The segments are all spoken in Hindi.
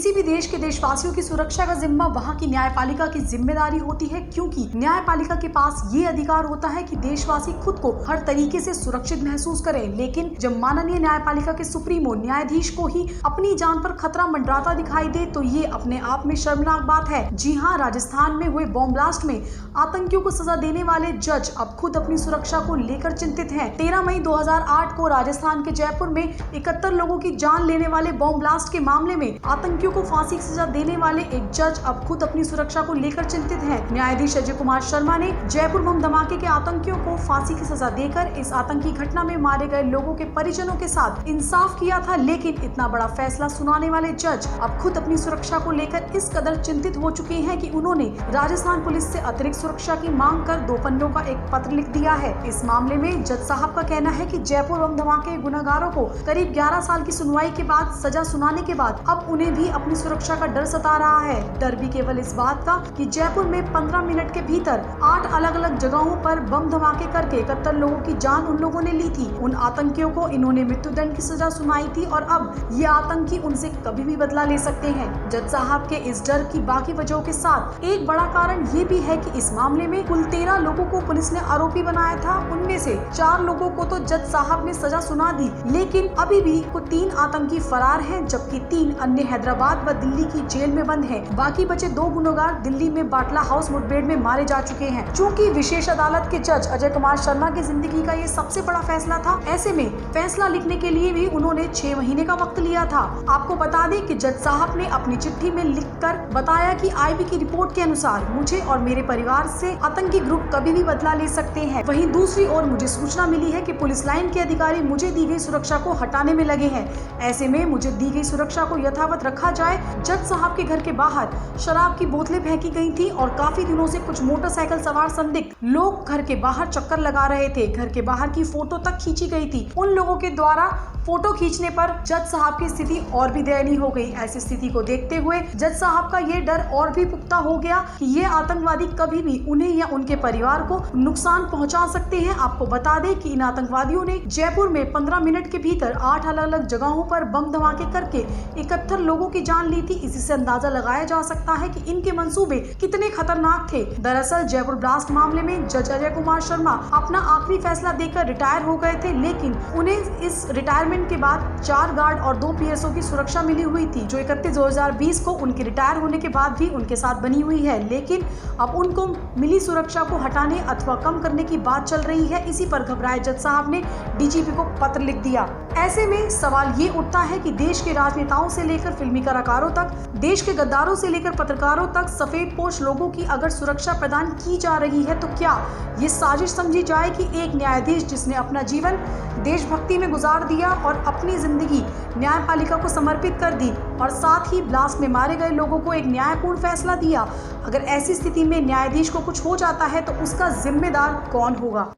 किसी भी देश के देशवासियों की सुरक्षा का जिम्मा वहाँ की न्यायपालिका की जिम्मेदारी होती है, क्योंकि न्यायपालिका के पास ये अधिकार होता है कि देशवासी खुद को हर तरीके से सुरक्षित महसूस करें। लेकिन जब माननीय न्यायपालिका के सुप्रीमो न्यायाधीश को ही अपनी जान पर खतरा मंडराता दिखाई दे तो ये अपने आप में शर्मनाक बात है। जी हाँ, राजस्थान में हुए बॉम्ब ब्लास्ट में आतंकियों को सजा देने वाले जज अब खुद अपनी सुरक्षा को लेकर चिंतित हैं। 13 मई 2008 को राजस्थान के जयपुर में 71 लोगों की जान लेने वाले बॉम्ब ब्लास्ट के मामले में आतंकियों को फांसी की सजा देने वाले एक जज अब खुद अपनी सुरक्षा को लेकर चिंतित हैं। न्यायाधीश अजय कुमार शर्मा ने जयपुर बम धमाके के आतंकियों को फांसी की सजा देकर इस आतंकी घटना में मारे गए लोगों के परिजनों के साथ इंसाफ किया था। लेकिन इतना बड़ा फैसला सुनाने वाले जज अब खुद अपनी सुरक्षा को लेकर इस कदर चिंतित हो चुके हैं कि उन्होंने राजस्थान पुलिस से अतिरिक्त सुरक्षा की मांग कर 2 पन्नों का एक पत्र लिख दिया है। इस मामले में जज साहब का कहना है कि जयपुर बम धमाके गुनहगारों को करीब 11 साल की सुनवाई के बाद सजा सुनाने के बाद अब उन्हें भी अपनी सुरक्षा का डर सता रहा है। डर भी केवल इस बात का कि जयपुर में 15 मिनट के भीतर 8 अलग अलग जगहों पर बम धमाके करके 71 लोगों की जान उन लोगों ने ली थी। उन आतंकियों को इन्होंने मृत्युदंड की सजा सुनाई थी और अब ये आतंकी उनसे कभी भी बदला ले सकते हैं। जज साहब के इस डर की बाकी वजहों के साथ एक बड़ा कारण ये भी है कि इस मामले में कुल 13 लोगों को पुलिस ने आरोपी बनाया था। उनमें से 4 लोगों को तो जज साहब ने सजा सुना दी, लेकिन अभी भी कुछ 3 आतंकी फरार हैं, जबकि 3 अन्य हैदराबाद व दिल्ली की जेल में बंद हैं। बाकी बचे 2 गुनहगार दिल्ली में बाटला हाउस मुठभेड़ में मारे जा चुके हैं। चूँकि विशेष अदालत के जज अजय कुमार शर्मा की जिंदगी का ये सबसे बड़ा फैसला था, ऐसे में फैसला लिखने के लिए भी उन्होंने 6 महीने का वक्त लिया था। आपको बता दें कि जज साहब ने अपनी चिट्ठी में लिखकर बताया कि आईबी की रिपोर्ट के अनुसार मुझे और मेरे परिवार से आतंकी ग्रुप कभी भी बदला ले सकते हैं। वहीं दूसरी ओर मुझे सूचना मिली है कि पुलिस लाइन के अधिकारी मुझे दी गई सुरक्षा को हटाने में लगे हैं। ऐसे में मुझे दी गई सुरक्षा को यथावत रखा जाए। जज साहब के घर के बाहर शराब की बोतलें फेंकी गई थी और काफी दिनों से कुछ मोटरसाइकिल सवार संदिग्ध लोग घर के बाहर चक्कर लगा रहे थे। घर के बाहर की फोटो तक खींची गई थी। उन लोगों के द्वारा फोटो खींचने पर जज साहब की स्थिति और भी दयनीय हो गई। ऐसी स्थिति को देखते हुए जज साहब का ये डर और भी पुख्ता हो गया कि ये आतंकवादी कभी भी उन्हें या उनके परिवार को नुकसान पहुंचा सकते हैं। आपको बता दें कि इन आतंकवादियों ने जयपुर में 15 मिनट के भीतर 8 अलग अलग जगहों पर बम धमाके करके 71 लोगों की जान ली थी। इसी से अंदाजा लगाया जा सकता है कि इनके मंसूबे कितने खतरनाक थे। दरअसल जयपुर ब्लास्ट मामले में जज अजय कुमार शर्मा अपना आखिरी फैसला देकर रिटायर हो गए थे, लेकिन उन्हें इस रिटायरमेंट के बाद 4 गार्ड और 2 पीएसओ की सुरक्षा मिली हुई थी, जो 31/2020 को उनके रिटायर होने के बाद भी उनके साथ बनी हुई है। लेकिन अब उनको मिली सुरक्षा को हटाने अथवा कम करने की बात चल रही है। इसी पर घबराए जज साहब ने डीजीपी को पत्र लिख दिया। ऐसे में सवाल ये उठता है कि देश के राजनेताओं से लेकर फिल्मी कलाकारों तक, देश के गद्दारों से लेकर पत्रकारों तक सफेद पोश लोगों की अगर सुरक्षा प्रदान की जा रही है तो क्या ये साजिश समझी जाए कि एक न्यायाधीश जिसने अपना जीवन देशभक्ति में गुजार दिया और अपनी जिंदगी न्यायपालिका को समर्पित कर दी और साथ ही ब्लास्ट में मारे गए लोगों को एक न्यायपूर्ण फैसला दिया, अगर ऐसी स्थिति में न्यायाधीश को कुछ हो जाता है तो उसका जिम्मेदार कौन होगा?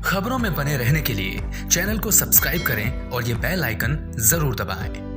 खबरों में बने रहने के लिए चैनल को सब्सक्राइब करें और ये बेल आइकन जरूर दबाएं।